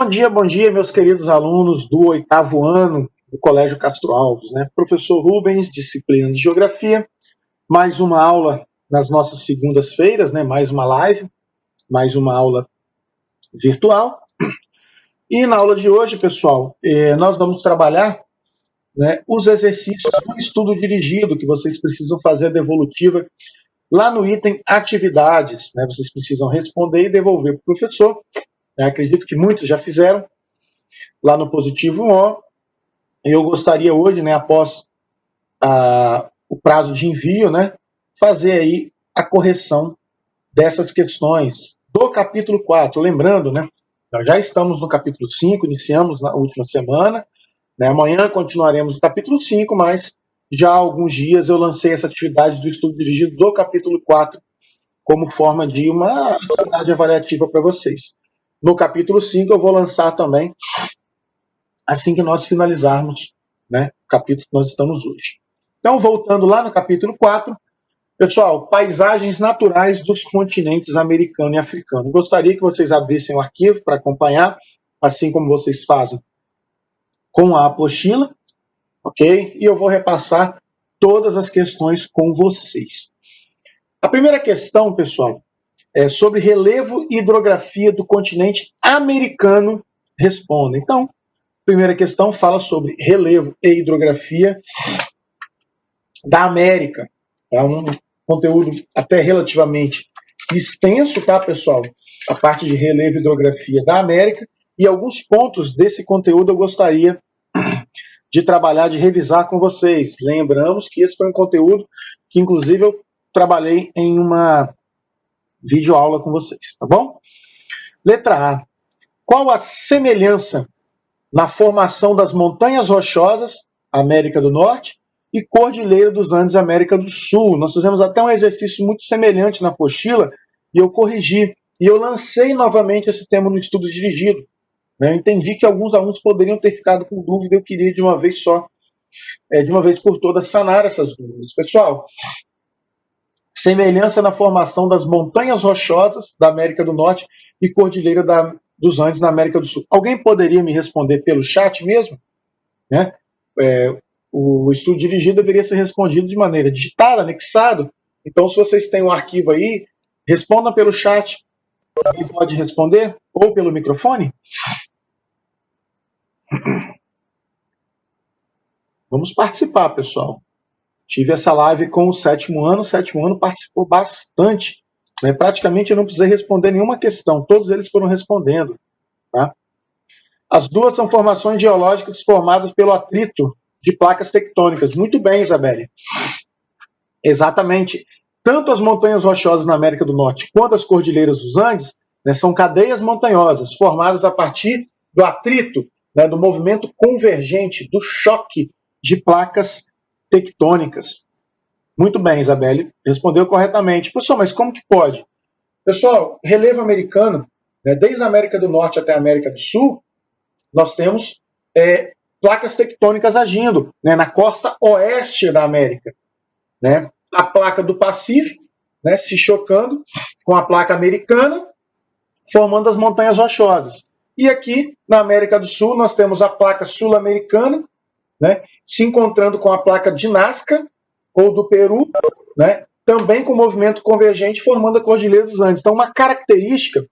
Bom dia, meus queridos alunos do 8º ano do Colégio Castro Alves, né? Professor Rubens, disciplina de Geografia, mais uma aula nas nossas segundas-feiras, né? Mais uma live, mais uma aula virtual. E na aula de hoje, pessoal, nós vamos trabalhar, né, os exercícios do estudo dirigido que vocês precisam fazer a devolutiva lá no item atividades, né? Vocês precisam responder e devolver para o professor. Acredito que muitos já fizeram lá no positivo 1. E eu gostaria hoje, né, após o prazo de envio, né, fazer aí a correção dessas questões do capítulo 4. Lembrando, né, nós já estamos no capítulo 5, iniciamos na última semana, né, amanhã continuaremos no capítulo 5, mas já há alguns dias eu lancei essa atividade do estudo dirigido do capítulo 4 como forma de uma atividade avaliativa para vocês. No capítulo 5 eu vou lançar também assim que nós finalizarmos, né, o capítulo que nós estamos hoje. Então, voltando lá no capítulo 4, pessoal, paisagens naturais dos continentes americano e africano. Gostaria que vocês abrissem o arquivo para acompanhar, assim como vocês fazem com a apostila, ok? E eu vou repassar todas as questões com vocês. A primeira questão, pessoal, é sobre relevo e hidrografia do continente americano. Responda. Então, a primeira questão fala sobre relevo e hidrografia da América. É um conteúdo até relativamente extenso, tá, pessoal? A parte de relevo e hidrografia da América. E alguns pontos desse conteúdo eu gostaria de trabalhar, de revisar com vocês. Lembramos que esse foi um conteúdo que, inclusive, eu trabalhei em uma videoaula com vocês, tá bom? Letra A. Qual a semelhança na formação das montanhas rochosas, América do Norte, e Cordilheira dos Andes, América do Sul? Nós fizemos até um exercício muito semelhante na apostila, e eu corrigi, e eu lancei novamente esse tema no estudo dirigido. Eu entendi que alguns alunos poderiam ter ficado com dúvida, eu queria de uma vez só, de uma vez por todas, sanar essas dúvidas. Pessoal, semelhança na formação das montanhas rochosas da América do Norte e Cordilheira dos Andes na América do Sul. Alguém poderia me responder pelo chat mesmo? Né? O estudo dirigido deveria ser respondido de maneira digitada, anexado. Então, se vocês têm um arquivo aí, respondam pelo chat. Alguém pode responder? Ou pelo microfone? Vamos participar, pessoal. Tive essa live com o 7º ano. O 7º ano participou bastante. Né? Praticamente eu não precisei responder nenhuma questão. Todos eles foram respondendo. Tá? As duas são formações geológicas formadas pelo atrito de placas tectônicas. Muito bem, Isabelle. Exatamente. Tanto as montanhas rochosas na América do Norte quanto as cordilheiras dos Andes, né, são cadeias montanhosas formadas a partir do atrito, né, do movimento convergente, do choque de placas tectônicas. Muito bem, Isabelle. Respondeu corretamente. Pessoal, mas como que pode? Pessoal, relevo americano, né, desde a América do Norte até a América do Sul, nós temos placas tectônicas agindo, né, na costa oeste da América. Né? A placa do Pacífico, né, se chocando com a placa americana, formando as montanhas rochosas. E aqui, na América do Sul, nós temos a placa sul-americana, né, se encontrando com a placa de Nazca, ou do Peru, né, também com movimento convergente, formando a Cordilheira dos Andes. Então, uma característica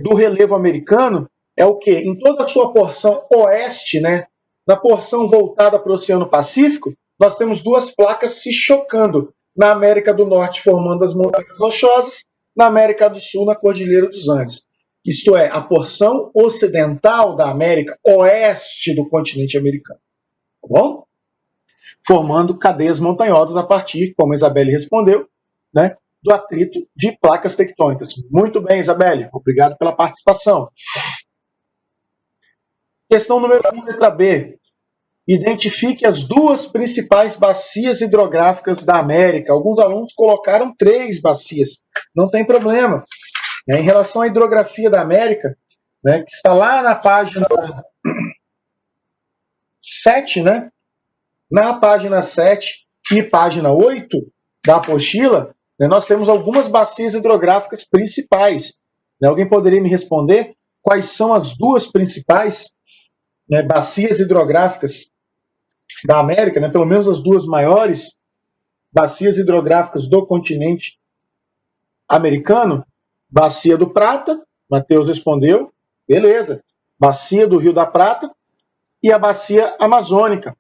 do relevo americano é o quê? Em toda a sua porção oeste, né, na porção voltada para o Oceano Pacífico, nós temos duas placas se chocando. Na América do Norte, formando as montanhas rochosas, na América do Sul, na Cordilheira dos Andes. Isto é, a porção ocidental da América, oeste do continente americano. Tá bom? Formando cadeias montanhosas a partir, como a Isabelle respondeu, né, do atrito de placas tectônicas. Muito bem, Isabelle. Obrigado pela participação. Questão número 1, letra B. Identifique as duas principais bacias hidrográficas da América. Alguns alunos colocaram 3 bacias. Não tem problema. Em relação à hidrografia da América, né, que está lá na página 7, né? Na página 7 e página 8 da apostila, né, nós temos algumas bacias hidrográficas principais. Né? Alguém poderia me responder quais são as duas principais, né, bacias hidrográficas da América, né, pelo menos as duas maiores bacias hidrográficas do continente americano? Bacia do Prata, Matheus respondeu, beleza. Bacia do Rio da Prata e a bacia amazônica.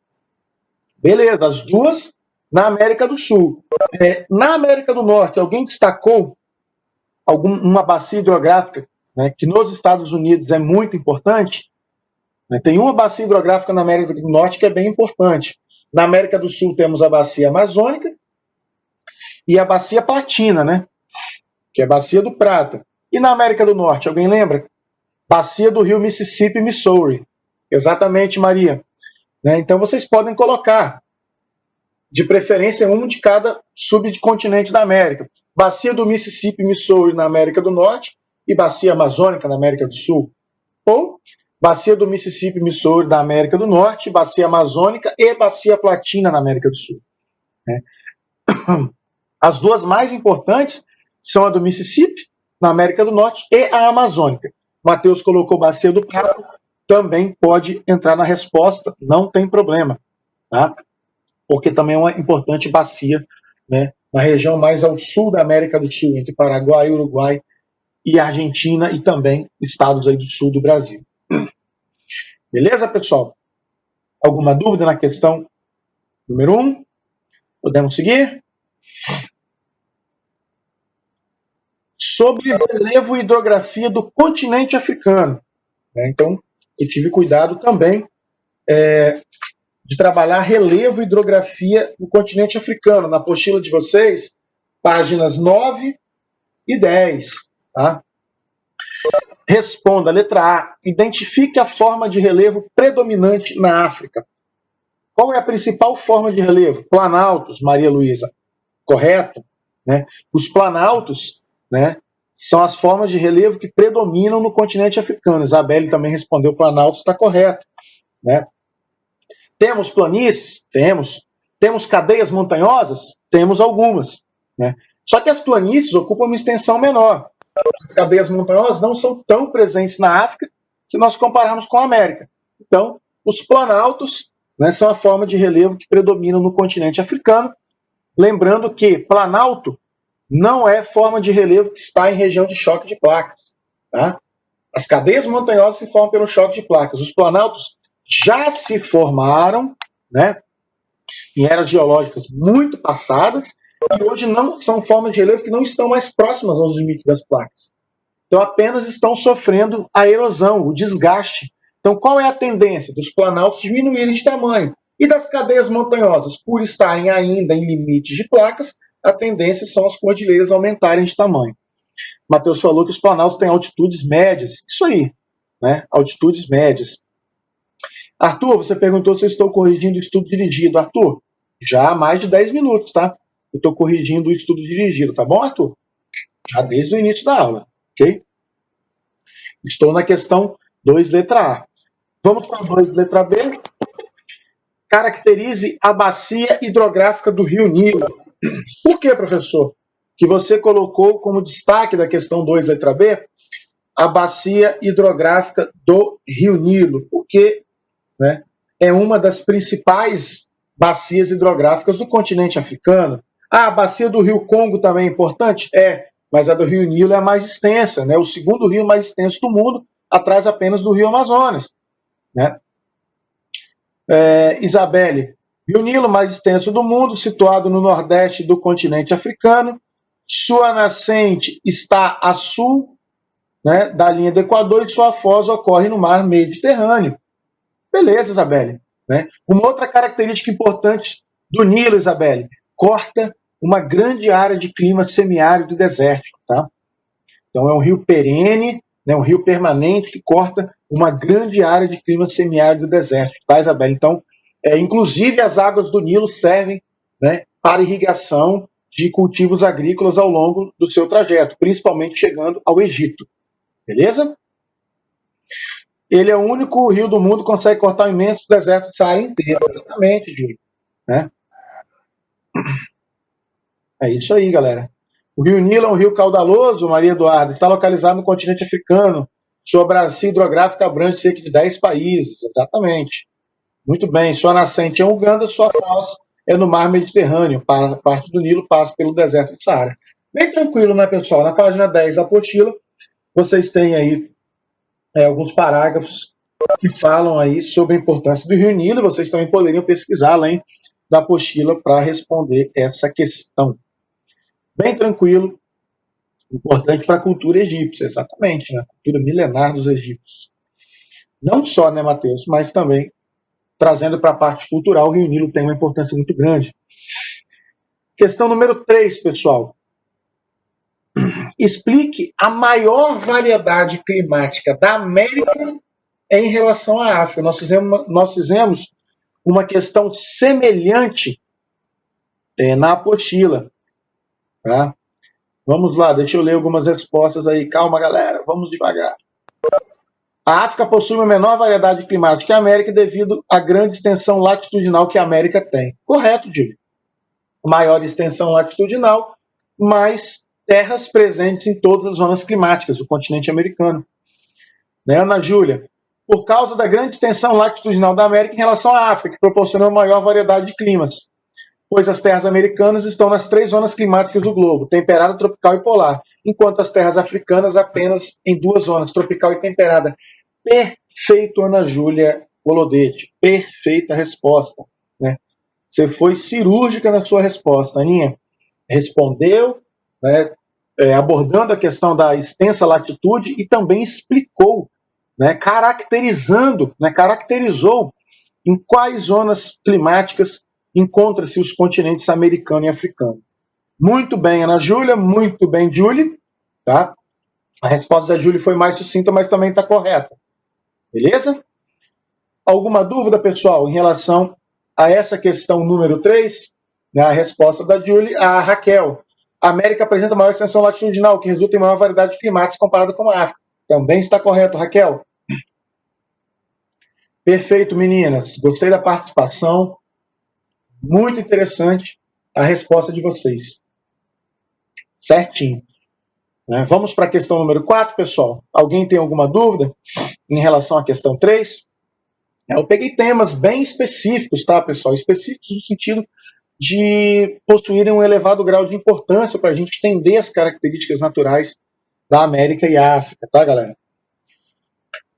Beleza, as duas na América do Sul. Na América do Norte, alguém destacou uma bacia hidrográfica, né, que nos Estados Unidos é muito importante? Né? Tem uma bacia hidrográfica na América do Norte que é bem importante. Na América do Sul temos a bacia amazônica e a bacia platina, né, que é a bacia do Prata. E na América do Norte, alguém lembra? Bacia do rio Mississippi, Missouri. Exatamente, Maria. Né? Então vocês podem colocar, de preferência, um de cada subcontinente da América. Bacia do Mississippi, Missouri na América do Norte e bacia amazônica na América do Sul. Ou bacia do Mississippi, Missouri na América do Norte, bacia amazônica e bacia platina na América do Sul. Né? As duas mais importantes são a do Mississippi, na América do Norte, e a amazônica. Matheus colocou bacia do Prata, também pode entrar na resposta, não tem problema, tá? Porque também é uma importante bacia, né, na região mais ao sul da América do Sul, entre Paraguai, Uruguai e Argentina, e também estados aí do sul do Brasil. Beleza, pessoal? Alguma dúvida na questão número 1? Podemos seguir? Sobre relevo e hidrografia do continente africano. Então, eu tive cuidado também de trabalhar relevo e hidrografia no continente africano. Na apostila de vocês, páginas 9 e 10. Tá? Responda, letra A. Identifique a forma de relevo predominante na África. Qual é a principal forma de relevo? Planaltos, Maria Luísa. Correto? Né? Os planaltos, né, são as formas de relevo que predominam no continente africano. Isabelle também respondeu planaltos, está correto. Né? Temos planícies? Temos. Temos cadeias montanhosas? Temos algumas. Né? Só que as planícies ocupam uma extensão menor. As cadeias montanhosas não são tão presentes na África se nós compararmos com a América. Então, os planaltos, né, são a forma de relevo que predominam no continente africano. Lembrando que planalto não é forma de relevo que está em região de choque de placas. Tá? As cadeias montanhosas se formam pelo choque de placas. Os planaltos já se formaram, né, em eras geológicas muito passadas, e hoje não são formas de relevo que não estão mais próximas aos limites das placas. Então apenas estão sofrendo a erosão, o desgaste. Então qual é a tendência? Dos planaltos diminuírem de tamanho. E das cadeias montanhosas, por estarem ainda em limites de placas, a tendência são as cordilheiras aumentarem de tamanho. Matheus falou que os planaltos têm altitudes médias. Isso aí, né? Altitudes médias. Arthur, você perguntou se eu estou corrigindo o estudo dirigido. Arthur, já há mais de 10 minutos, tá? Eu estou corrigindo o estudo dirigido, tá bom, Arthur? Já desde o início da aula, ok? Estou na questão 2, letra A. Vamos para 2, letra B. Caracterize a bacia hidrográfica do Rio Nilo. Por que, professor, que você colocou como destaque da questão 2, letra B, a bacia hidrográfica do Rio Nilo? Porque, né, é uma das principais bacias hidrográficas do continente africano. A bacia do Rio Congo também é importante? É, mas a do Rio Nilo é a mais extensa, né? O segundo rio mais extenso do mundo, atrás apenas do Rio Amazonas. Né? Isabelle, Rio Nilo mais extenso do mundo, situado no nordeste do continente africano. Sua nascente está a sul, né, da linha do Equador e sua foz ocorre no mar Mediterrâneo. Beleza, Isabelle. Né? Uma outra característica importante do Nilo, Isabelle, corta uma grande área de clima semiárido e desértico. Tá? Então é um rio perene, né, um rio permanente que corta uma grande área de clima semiárido e desértico. Tá, Isabelle? Então, inclusive as águas do Nilo servem, né, para irrigação de cultivos agrícolas ao longo do seu trajeto, principalmente chegando ao Egito. Beleza? Ele é o único rio do mundo que consegue cortar o imenso deserto de Saara inteiro. Exatamente, Júlio. Né? É isso aí, galera. O Rio Nilo é um rio caudaloso, Maria Eduarda, está localizado no continente africano. Sua bacia hidrográfica abrange cerca de 10 países, exatamente. Muito bem. Sua nascente é em Uganda, sua foz é no mar Mediterrâneo. Parte do Nilo passa pelo deserto de Saara. Bem tranquilo, né, pessoal? Na página 10 da apostila, vocês têm aí alguns parágrafos que falam aí sobre a importância do Rio Nilo. Vocês também poderiam pesquisar além da apostila para responder essa questão. Bem tranquilo, importante para a cultura egípcia, exatamente, né? A cultura milenar dos egípcios. Não só, né, Matheus, mas também trazendo para a parte cultural, o Rio Nilo tem uma importância muito grande. Questão número 3, pessoal. Explique a maior variedade climática da América em relação à África. Nós fizemos uma questão semelhante na apostila. Tá? Vamos lá, deixa eu ler algumas respostas aí. Calma, galera, vamos devagar. A África possui uma menor variedade climática que a América devido à grande extensão latitudinal que a América tem. Correto, Diego. Maior extensão latitudinal, mais terras presentes em todas as zonas climáticas do continente americano. Né, Ana Júlia? Por causa da grande extensão latitudinal da América em relação à África, que proporciona uma maior variedade de climas, pois as terras americanas estão nas 3 zonas climáticas do globo, temperada, tropical e polar, enquanto as terras africanas apenas em 2 zonas, tropical e temperada. Perfeito, Ana Júlia Golodete. Perfeita resposta. Né? Você foi cirúrgica na sua resposta, Aninha. Respondeu, né, abordando a questão da extensa latitude e também explicou, né, caracterizou em quais zonas climáticas encontra-se os continentes americano e africano. Muito bem, Ana Júlia, muito bem, Julie. Tá? A resposta da Julie foi mais sucinta, mas também está correta. Beleza? Alguma dúvida, pessoal, em relação a essa questão número 3? A resposta da Julie, a Raquel. A América apresenta maior extensão latitudinal, que resulta em maior variedade climática comparada com a África. Também está correto, Raquel? Perfeito, meninas. Gostei da participação. Muito interessante a resposta de vocês. Certinho. Vamos para a questão número 4, pessoal. Alguém tem alguma dúvida em relação à questão 3? Eu peguei temas bem específicos, tá, pessoal? Específicos no sentido de possuírem um elevado grau de importância para a gente entender as características naturais da América e África, tá, galera?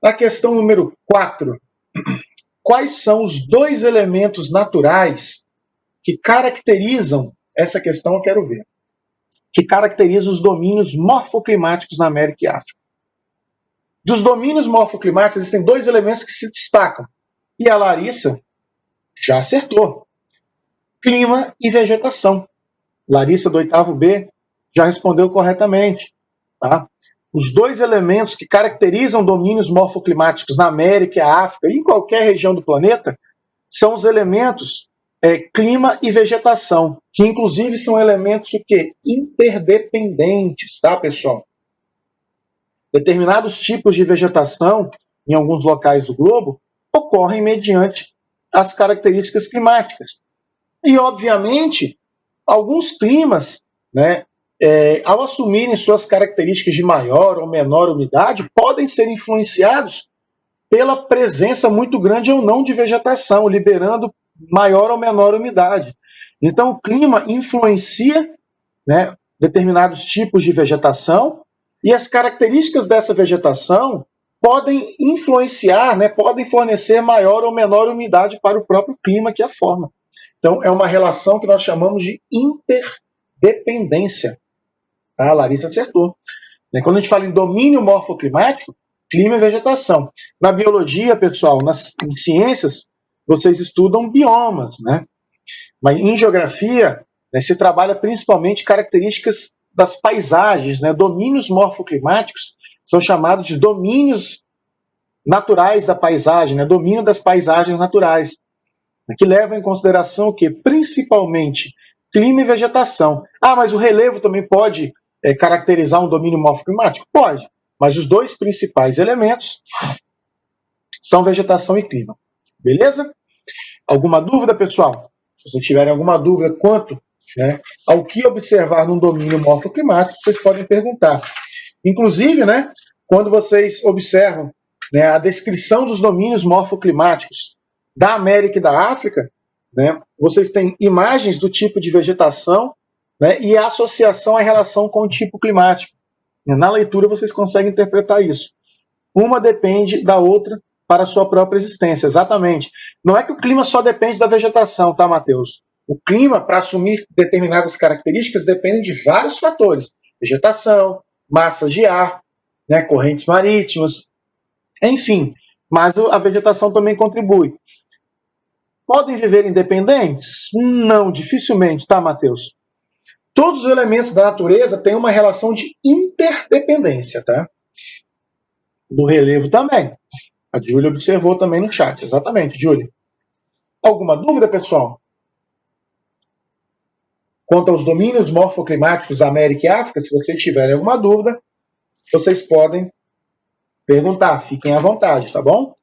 Na questão número 4, quais são os 2 elementos naturais que caracterizam, essa questão eu quero ver, que caracterizam os domínios morfoclimáticos na América e África? Dos domínios morfoclimáticos existem 2 elementos que se destacam. E a Larissa já acertou. Clima e vegetação. Larissa, do 8º B, já respondeu corretamente. Tá? Os 2 elementos que caracterizam domínios morfoclimáticos na América e África e em qualquer região do planeta são os elementos clima e vegetação, que inclusive são elementos o quê? Interdependentes, tá, pessoal? Determinados tipos de vegetação em alguns locais do globo ocorrem mediante as características climáticas. E, obviamente, alguns climas, né, ao assumirem suas características de maior ou menor umidade, podem ser influenciados pela presença muito grande ou não de vegetação, liberando maior ou menor umidade. Então, o clima influencia, né, determinados tipos de vegetação, e as características dessa vegetação podem influenciar, né, podem fornecer maior ou menor umidade para o próprio clima que a forma. Então, é uma relação que nós chamamos de interdependência. A Larissa acertou. Quando a gente fala em domínio morfoclimático, clima e vegetação. Na biologia, pessoal, em ciências, vocês estudam biomas, né? Mas em geografia, né, se trabalha principalmente características das paisagens, né? Domínios morfoclimáticos são chamados de domínios naturais da paisagem, né? Domínio das paisagens naturais, que levam em consideração o quê? Principalmente clima e vegetação. Ah, mas o relevo também pode caracterizar um domínio morfoclimático? Pode, mas os 2 principais elementos são vegetação e clima. Beleza? Alguma dúvida, pessoal? Se vocês tiverem alguma dúvida quanto, né, ao que observar num domínio morfoclimático, vocês podem perguntar. Inclusive, né, quando vocês observam, né, a descrição dos domínios morfoclimáticos da América e da África, né, vocês têm imagens do tipo de vegetação, né, e a associação à relação com o tipo climático. Na leitura vocês conseguem interpretar isso. Uma depende da outra para a sua própria existência, exatamente. Não é que o clima só depende da vegetação, tá, Matheus? O clima, para assumir determinadas características, depende de vários fatores. Vegetação, massas de ar, né, correntes marítimas, enfim. Mas a vegetação também contribui. Podem viver independentes? Não, dificilmente, tá, Matheus? Todos os elementos da natureza têm uma relação de interdependência, tá? Do relevo também. A Júlia observou também no chat. Exatamente, Júlia. Alguma dúvida, pessoal? Quanto aos domínios morfoclimáticos da América e África, se vocês tiverem alguma dúvida, vocês podem perguntar. Fiquem à vontade, tá bom?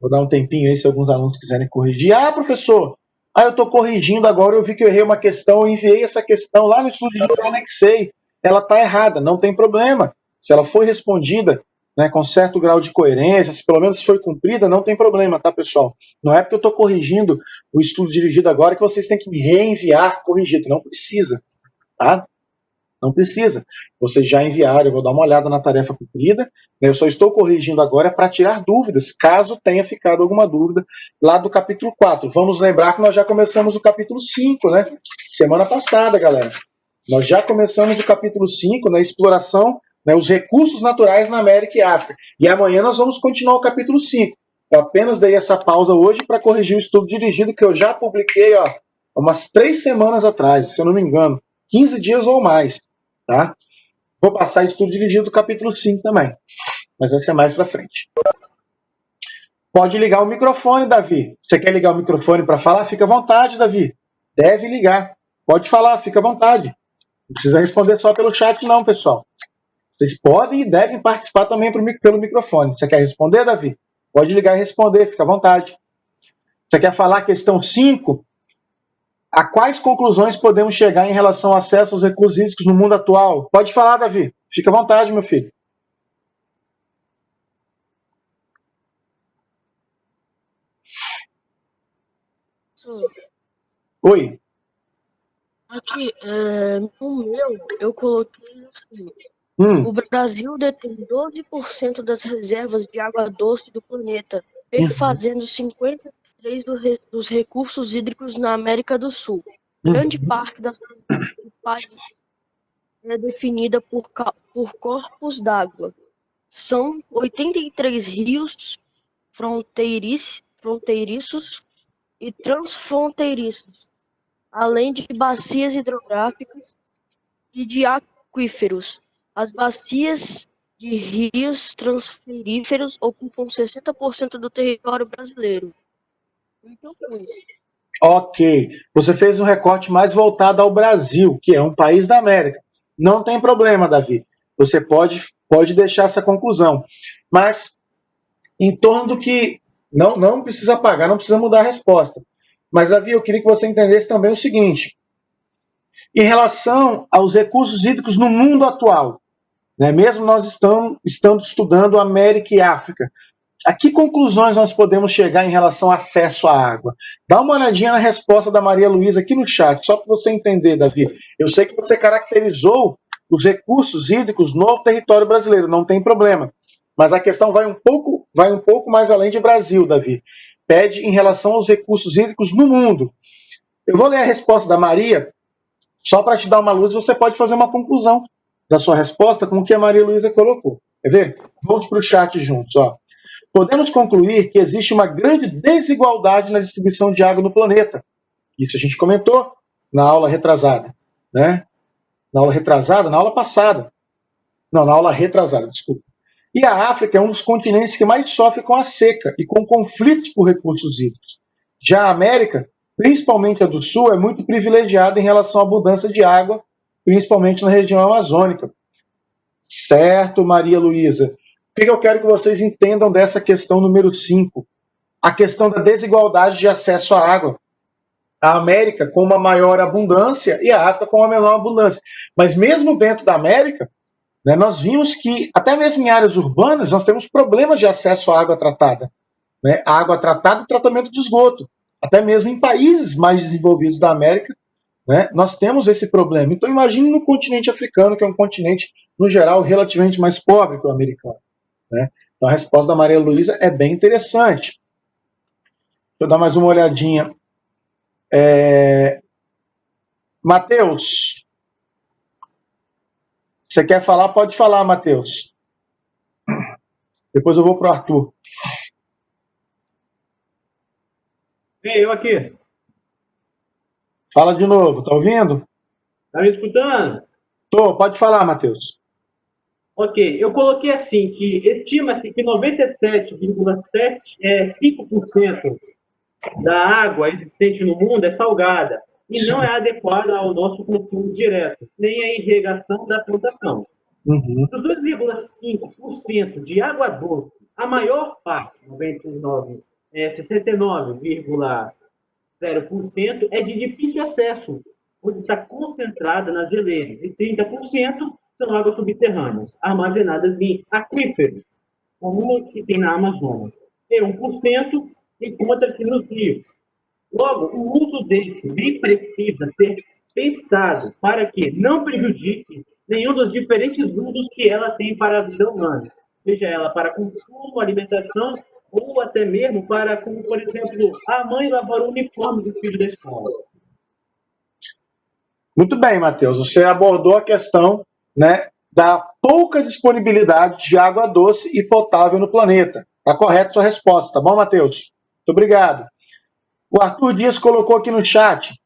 Vou dar um tempinho aí se alguns alunos quiserem corrigir. Ah, professor, eu estou corrigindo agora, eu vi que eu errei uma questão, eu enviei essa questão lá no estudo de eu anexei. Ela está errada, não tem problema. Se ela foi respondida, né, com certo grau de coerência, se pelo menos foi cumprida, não tem problema, tá, pessoal? Não é porque eu estou corrigindo o estudo dirigido agora que vocês têm que me reenviar corrigido. Não precisa, tá? Não precisa. Vocês já enviaram, eu vou dar uma olhada na tarefa cumprida. Eu só estou corrigindo agora para tirar dúvidas, caso tenha ficado alguma dúvida lá do capítulo 4. Vamos lembrar que nós já começamos o capítulo 5, né? Semana passada, galera. Nós já começamos o capítulo 5, na exploração, né, os recursos naturais na América e África. E amanhã nós vamos continuar o capítulo 5. Eu apenas dei essa pausa hoje para corrigir o estudo dirigido que eu já publiquei umas 3 semanas atrás, se eu não me engano. 15 dias ou mais. Tá? Vou passar estudo dirigido do capítulo 5 também. Mas vai ser mais para frente. Pode ligar o microfone, Davi. Você quer ligar o microfone para falar? Fica à vontade, Davi. Deve ligar. Pode falar, fica à vontade. Não precisa responder só pelo chat, não, pessoal. Vocês podem e devem participar também pelo microfone. Você quer responder, Davi? Pode ligar e responder, fica à vontade. Você quer falar a questão 5? A quais conclusões podemos chegar em relação ao acesso aos recursos hídricos no mundo atual? Pode falar, Davi. Fica à vontade, meu filho. Oi. Aqui, no meu, eu coloquei assim. O Brasil detém 12% das reservas de água doce do planeta, perfazendo 53% dos recursos hídricos na América do Sul. Grande parte da do país é definida por corpos d'água. São 83 rios fronteiriços e transfronteiriços, além de bacias hidrográficas e de aquíferos. As bacias de rios transferíferos ocupam 60% do território brasileiro. Então, foi isso. Ok. Você fez um recorte mais voltado ao Brasil, que é um país da América. Não tem problema, Davi. Você pode deixar essa conclusão. Mas, em torno do que... Não precisa apagar, não precisa mudar a resposta. Mas, Davi, eu queria que você entendesse também o seguinte. Em relação aos recursos hídricos no mundo atual, né, mesmo nós estando estudando América e África, a que conclusões nós podemos chegar em relação ao acesso à água? Dá uma olhadinha na resposta da Maria Luísa aqui no chat, só para você entender, Davi. Eu sei que você caracterizou os recursos hídricos no território brasileiro, não tem problema. Mas a questão vai um pouco mais além de Brasil, Davi. Pede em relação aos recursos hídricos no mundo. Eu vou ler a resposta da Maria, só para te dar uma luz, você pode fazer uma conclusão da sua resposta com o que a Maria Luísa colocou. Quer ver? Vamos para o chat juntos. Podemos concluir que existe uma grande desigualdade na distribuição de água no planeta. Isso a gente comentou na aula retrasada. Né? Na aula passada. Não, na aula retrasada, desculpa. E a África é um dos continentes que mais sofre com a seca e com conflitos por recursos hídricos. Já a América, principalmente a do Sul, é muito privilegiada em relação à abundância de água, principalmente na região amazônica. Certo, Maria Luísa? O que eu quero que vocês entendam dessa questão número 5? A questão da desigualdade de acesso à água. a América com uma maior abundância e a África com uma menor abundância. Mas mesmo dentro da América, né, nós vimos que, até mesmo em áreas urbanas, nós temos problemas de acesso à água tratada. Né, água tratada e tratamento de esgoto. Até mesmo em países mais desenvolvidos da América, né, nós temos esse problema. Então imagine no continente africano, que é um continente, no geral, relativamente mais pobre que o americano. Né? Então a resposta da Maria Luísa é bem interessante. Deixa eu dar mais uma olhadinha. Matheus, você quer falar? Pode falar, Matheus. Depois eu vou para o Arthur. Ei, eu aqui. Fala de novo, tá ouvindo? Tá me escutando? Tô, pode falar, Matheus. Ok, eu coloquei assim, que estima-se que 97,5% da água existente no mundo é salgada e não é adequada ao nosso consumo direto, nem à irrigação da plantação. Uhum. Dos 2,5% de água doce, a maior parte, 69,0% é de difícil acesso, onde está concentrada nas geleiras, e 30% são águas subterrâneas, armazenadas em aquíferos, como o que tem na Amazônia. E 1% encontra-se nos rios. Logo, o uso desse bem precisa ser pensado para que não prejudique nenhum dos diferentes usos que ela tem para a vida humana, seja ela para consumo, alimentação, ou até mesmo para, como por exemplo, a mãe lavar o uniforme do filho da escola. Muito bem, Matheus. Você abordou a questão, né, da pouca disponibilidade de água doce e potável no planeta. Está correta sua resposta, tá bom, Matheus? Muito obrigado. O Arthur Dias colocou aqui no chat: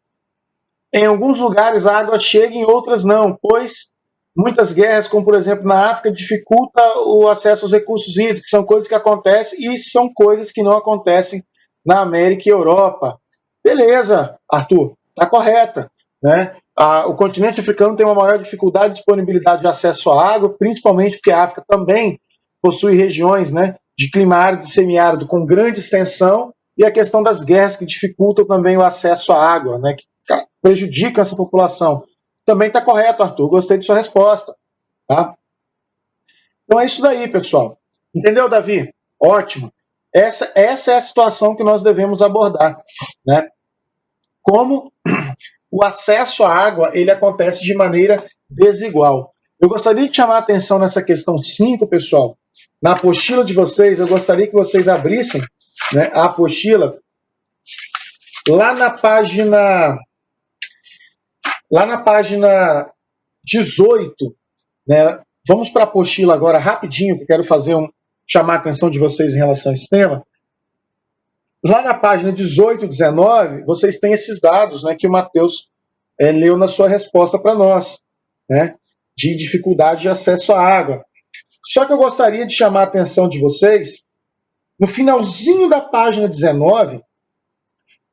em alguns lugares a água chega, em outras não, pois muitas guerras, como por exemplo na África, dificulta o acesso aos recursos hídricos. São coisas que acontecem e são coisas que não acontecem na América e Europa. Beleza, Arthur, está correta, né? O continente africano tem uma maior dificuldade de disponibilidade de acesso à água, principalmente porque a África também possui regiões, né, de clima árido e semiárido com grande extensão, e a questão das guerras que dificultam também o acesso à água, né, que prejudicam essa população. Também está correto, Arthur. Gostei de sua resposta. Tá? Então é isso daí, pessoal. Entendeu, Davi? Ótimo. Essa é a situação que nós devemos abordar, né? Como o acesso à água ele acontece de maneira desigual. Eu gostaria de chamar a atenção nessa questão 5, pessoal. Na apostila de vocês, eu gostaria que vocês abrissem, né, a apostila lá na página 18, né? Vamos para a apostila agora rapidinho, que eu quero chamar a atenção de vocês em relação a esse tema. Lá na página 18 e 19, vocês têm esses dados, né, que o Matheus leu na sua resposta para nós, né, de dificuldade de acesso à água. Só que eu gostaria de chamar a atenção de vocês no finalzinho da página 19,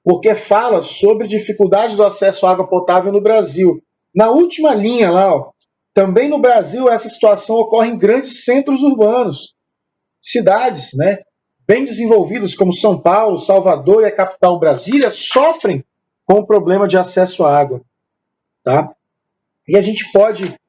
porque fala sobre dificuldade do acesso à água potável no Brasil. Na última linha lá, ó, também no Brasil essa situação ocorre em grandes centros urbanos. Cidades, né, bem desenvolvidas como São Paulo, Salvador e a capital Brasília sofrem com o problema de acesso à água. Tá? E a gente pode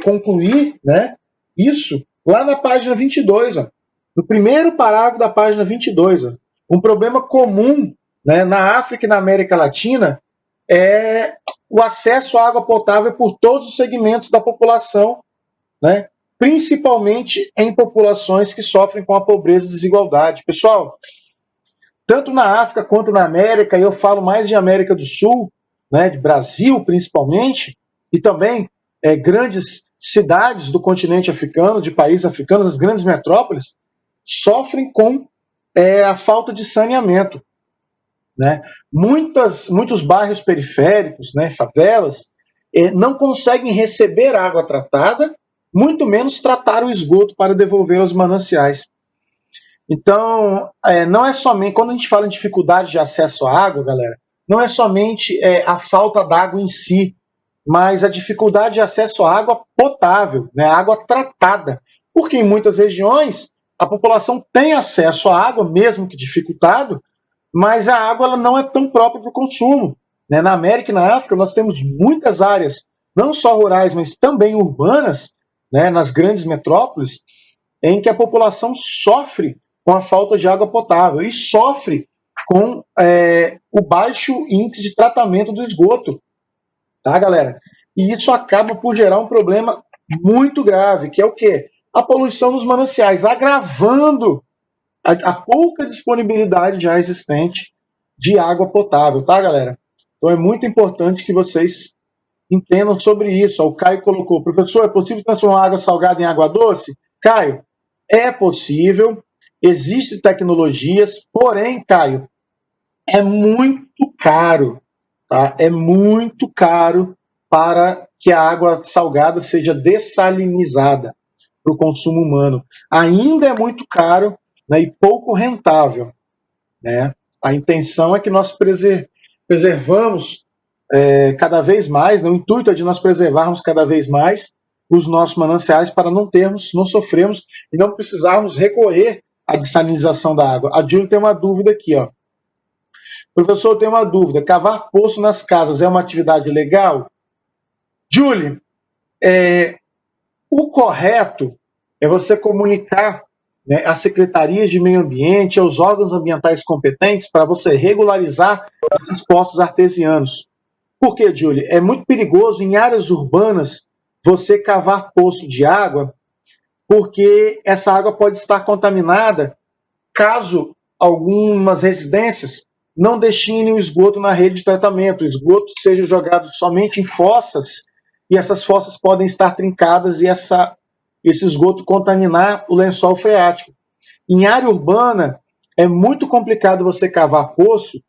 concluir, né, isso lá na página 22, ó, no primeiro parágrafo da página 22. Ó, um problema comum, né, na África e na América Latina é o acesso à água potável por todos os segmentos da população, né, principalmente em populações que sofrem com a pobreza e desigualdade. Pessoal, tanto na África quanto na América, e eu falo mais de América do Sul, né, de Brasil principalmente, e também grandes cidades do continente africano, de países africanos, as grandes metrópoles, sofrem com a falta de saneamento. Né? Muitos bairros periféricos, né, favelas, não conseguem receber água tratada, muito menos tratar o esgoto para devolver aos mananciais. Então, não é somente, quando a gente fala em dificuldade de acesso à água, galera, não é somente a falta d'água em si, mas a dificuldade de acesso à água potável, né, água tratada. Porque em muitas regiões a população tem acesso à água, mesmo que dificultado, mas a água ela não é tão própria para o consumo. né? Na América e na África, nós temos muitas áreas, não só rurais, mas também urbanas, né, nas grandes metrópoles, em que a população sofre com a falta de água potável e sofre com o baixo índice de tratamento do esgoto, tá, galera? E isso acaba por gerar um problema muito grave, que é o quê? A poluição dos mananciais, agravando a pouca disponibilidade já existente de água potável, tá, galera? Então é muito importante que vocês entendam sobre isso. O Caio colocou, professor, é possível transformar água salgada em água doce? Caio, é possível, existem tecnologias, porém, Caio, é muito caro, tá? É muito caro para que a água salgada seja dessalinizada para o consumo humano. Ainda é muito caro, né, e pouco rentável, né? A intenção é que nós preservamos cada vez mais, né? O intuito é de nós preservarmos cada vez mais os nossos mananciais para não sofrermos e não precisarmos recorrer à dessalinização da água. A Júlia tem uma dúvida aqui, ó. Professor, eu tenho uma dúvida. Cavar poço nas casas é uma atividade legal? Júlia, o correto é você comunicar, né, à Secretaria de Meio Ambiente, aos órgãos ambientais competentes, para você regularizar esses poços artesianos. Por quê, Júlia? É muito perigoso em áreas urbanas você cavar poço de água, porque essa água pode estar contaminada caso algumas residências não destinem o esgoto na rede de tratamento. O esgoto seja jogado somente em fossas, e essas fossas podem estar trincadas e esse esgoto contaminar o lençol freático. Em área urbana, é muito complicado você cavar poço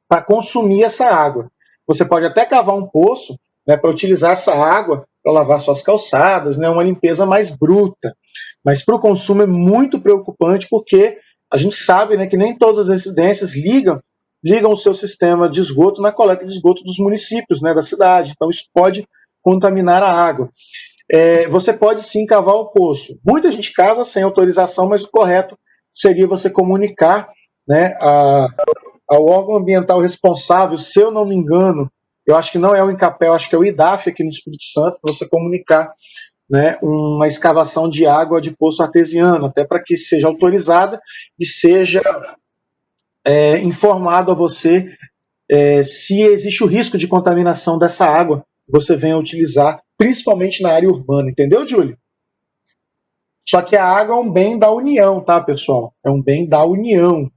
para consumir essa água. Você pode até cavar um poço, né, para utilizar essa água para lavar suas calçadas, né, uma limpeza mais bruta. Mas para o consumo é muito preocupante, porque a gente sabe, né, que nem todas as residências ligam o seu sistema de esgoto na coleta de esgoto dos municípios, né, da cidade. Então isso pode contaminar a água. Você pode sim cavar o poço. Muita gente cava sem autorização, mas o correto seria você comunicar, né, ao órgão ambiental responsável, se eu não me engano, eu acho que não é o INCAPEL, acho que é o IDAF aqui no Espírito Santo, você comunicar, né, uma escavação de água de poço artesiano, até para que seja autorizada e seja informado a você se existe o risco de contaminação dessa água que você venha utilizar, principalmente na área urbana, entendeu, Júlio? Só que a água é um bem da União, tá, pessoal? É um bem da União,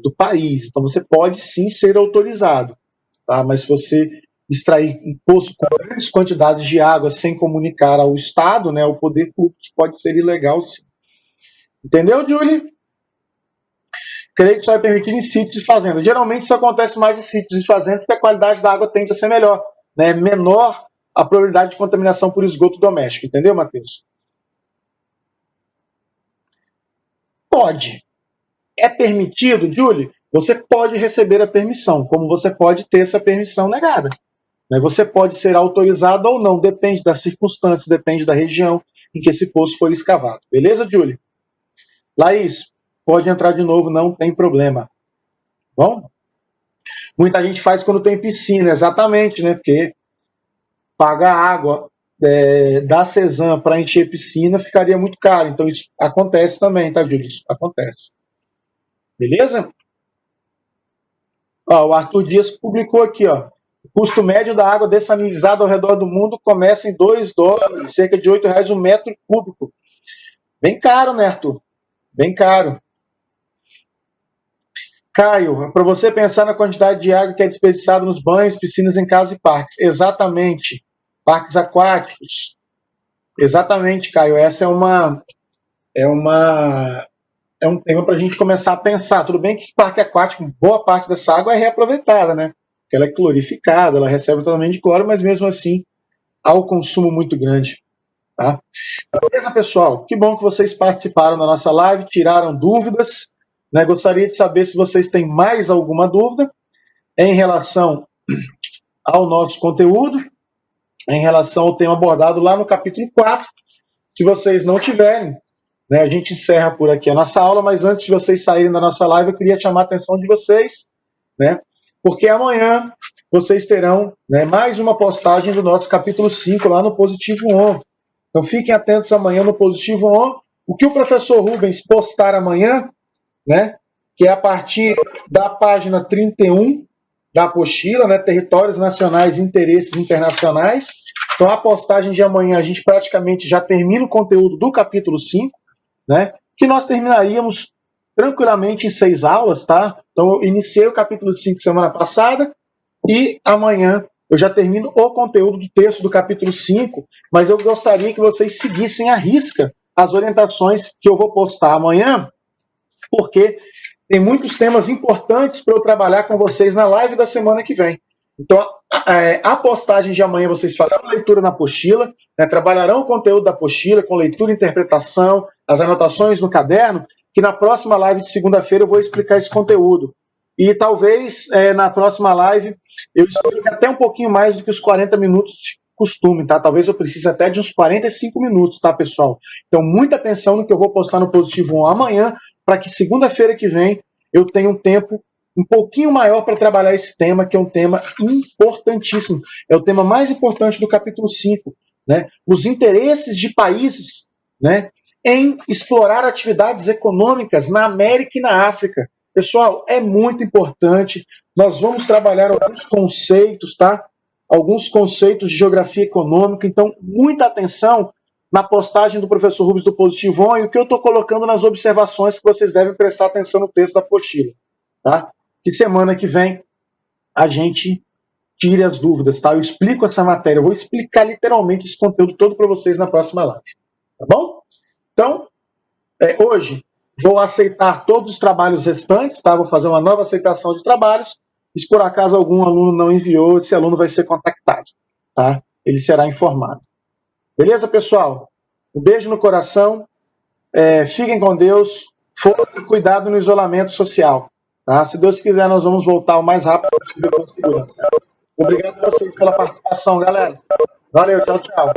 do país. Então você pode sim ser autorizado, tá? Mas se você extrair um poço com grandes quantidades de água sem comunicar ao Estado, né, ao poder público, pode ser ilegal, sim. Entendeu, Júlio? Creio que só é permitido em sítios e fazendas. Geralmente isso acontece mais em sítios e fazendas, porque a qualidade da água tende a ser melhor, né? Menor a probabilidade de contaminação por esgoto doméstico. Entendeu, Matheus? Pode. É permitido, Júlio? Você pode receber a permissão, como você pode ter essa permissão negada. Você pode ser autorizado ou não, depende das circunstâncias, depende da região em que esse poço foi escavado. Beleza, Júlio? Laís, pode entrar de novo, não tem problema. Bom? Muita gente faz quando tem piscina, exatamente, né? Porque pagar água da Cesam para encher piscina ficaria muito caro. Então isso acontece também, tá, Júlio? Isso acontece. Beleza? Ó, o Arthur Dias publicou aqui, ó. O custo médio da água dessalinizada ao redor do mundo começa em $2, cerca de R$8 um metro cúbico. Bem caro, né, Arthur? Bem caro. Caio, para você pensar na quantidade de água que é desperdiçada nos banhos, piscinas, em casas e parques. Exatamente. Parques aquáticos. Exatamente, Caio. Essa é um tema para a gente começar a pensar. Tudo bem que parque aquático, boa parte dessa água é reaproveitada, né? Porque ela é clorificada, ela recebe o tratamento de cloro, mas mesmo assim há um consumo muito grande. Tá? Beleza, pessoal? Que bom que vocês participaram da nossa live, tiraram dúvidas. Né? Gostaria de saber se vocês têm mais alguma dúvida em relação ao nosso conteúdo, em relação ao tema abordado lá no capítulo 4. Se vocês não tiverem, né, a gente encerra por aqui a nossa aula, mas antes de vocês saírem da nossa live, eu queria chamar a atenção de vocês, né, porque amanhã vocês terão, né, mais uma postagem do nosso capítulo 5 lá no Positivo On. Então fiquem atentos amanhã no Positivo On. O que o professor Rubens postar amanhã, né, que é a partir da página 31 da apostila, né, Territórios Nacionais e Interesses Internacionais. Então a postagem de amanhã a gente praticamente já termina o conteúdo do capítulo 5, né, que nós terminaríamos tranquilamente em 6 aulas, tá? Então eu iniciei o capítulo 5 semana passada e amanhã eu já termino o conteúdo do texto do capítulo 5, mas eu gostaria que vocês seguissem à risca as orientações que eu vou postar amanhã, porque tem muitos temas importantes para eu trabalhar com vocês na live da semana que vem. Então, a postagem de amanhã vocês farão leitura na apostila, né, trabalharão o conteúdo da apostila com leitura e interpretação, as anotações no caderno, que na próxima live de segunda-feira eu vou explicar esse conteúdo. E talvez na próxima live eu explique até um pouquinho mais do que os 40 minutos de costume, tá? Talvez eu precise até de uns 45 minutos, tá, pessoal? Então, muita atenção no que eu vou postar no Positivo 1 amanhã, para que segunda-feira que vem eu tenha um tempo um pouquinho maior para trabalhar esse tema, que é um tema importantíssimo. É o tema mais importante do capítulo 5, né? Os interesses de países, né, em explorar atividades econômicas na América e na África. Pessoal, é muito importante. Nós vamos trabalhar alguns conceitos, tá? Alguns conceitos de geografia econômica. Então, muita atenção na postagem do professor Rubens do Positivo On e o que eu estou colocando nas observações que vocês devem prestar atenção no texto da apostila, tá? Que semana que vem a gente tire as dúvidas, tá? Eu explico essa matéria, eu vou explicar literalmente esse conteúdo todo para vocês na próxima live, tá bom? Então, hoje vou aceitar todos os trabalhos restantes, tá? Vou fazer uma nova aceitação de trabalhos. E se por acaso algum aluno não enviou, esse aluno vai ser contactado, tá? Ele será informado. Beleza, pessoal? Um beijo no coração. Fiquem com Deus. Força e cuidado no isolamento social. Tá? Se Deus quiser, nós vamos voltar o mais rápido possível com segurança. Obrigado a vocês pela participação, galera. Valeu, tchau, tchau.